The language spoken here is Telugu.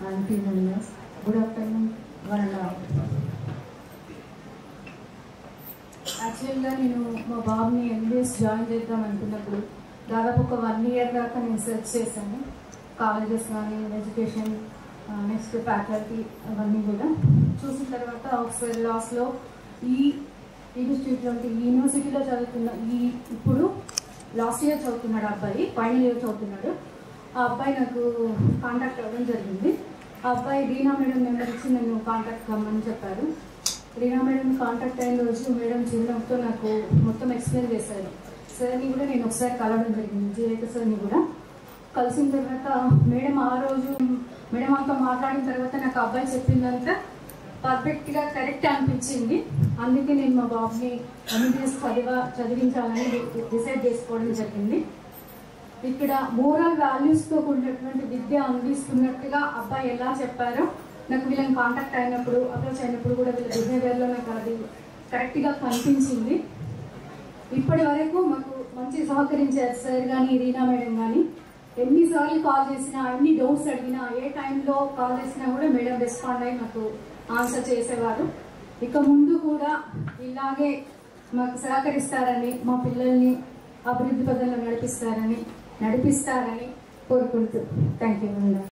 and members. Good afternoon, one and all. యాక్చువల్గా నేను మా బాబుని ఎంబీఎస్ జాయిన్ చేద్దాం అనుకున్నప్పుడు దాదాపు ఒక 1 year దాకా నేను సెర్చ్ చేశాను. కాలేజెస్ కానీ ఎడ్యుకేషన్ నెక్స్ట్ ఫ్యాకల్టీ అవన్నీ కూడా చూసిన తర్వాత ఆక్స్ఫర్డ్ లాస్లో ఈ ఇన్స్టిట్యూట్లో ఈ యూనివర్సిటీలో చదువుతున్న ఇప్పుడు లాస్ట్ ఇయర్ చదువుతున్నాడు అబ్బాయి, ఫైనల్ ఇయర్ చదువుతున్నాడు. ఆ అబ్బాయి నాకు కాంటాక్ట్ అవ్వడం జరిగింది. ఆ అబ్బాయి రీనా మేడం నెంబర్ ఇచ్చి నన్ను కాంటాక్ట్ కమ్మని చెప్పారు. రీనా మేడం కాంటాక్ట్ అయిన రోజు మేడం చిరునవ్వుతో నాకు మొత్తం ఎక్స్ప్లెయిన్ చేశారు. సార్ని కూడా నేను ఒకసారి కలవడం జరిగింది, జీరేక సార్ని కూడా కలిసిన తర్వాత మేడం ఆ రోజు మేడం అంతా మాట్లాడిన తర్వాత నాకు అబ్బాయి చెప్పిందంతా పర్ఫెక్ట్గా కరెక్ట్ అనిపించింది. అందుకే నేను మా బాబుని ఎంబీబీఎస్ చదివించాలని డిసైడ్ చేసుకోవడం జరిగింది. ఇక్కడ మోరల్ వాల్యూస్తో కూడినటువంటి విద్య అందిస్తున్నట్టుగా అబ్బాయి ఎలా చెప్పారో నాకు వీళ్ళని కాంటాక్ట్ అయినప్పుడు అప్రోచ్ అయినప్పుడు కూడా వీళ్ళ బిహేవియర్లో నాకు అది కరెక్ట్గా కనిపించింది. ఇప్పటి వరకు మాకు మంచి సహకరించారు సార్ కానీ రీనా మేడం కానీ. ఎన్నిసార్లు కాల్ చేసినా, ఎన్ని డౌట్స్ అడిగినా, ఏ టైంలో కాల్ చేసినా కూడా మేడం రెస్పాండ్ అయ్యి మాకు ఆన్సర్ చేసేవారు. ఇక ముందు కూడా ఇలాగే మాకు సహకరిస్తారని, మా పిల్లల్ని అభివృద్ధి పదంలో నడిపిస్తారని కోరుకుంటూ థ్యాంక్ యూ.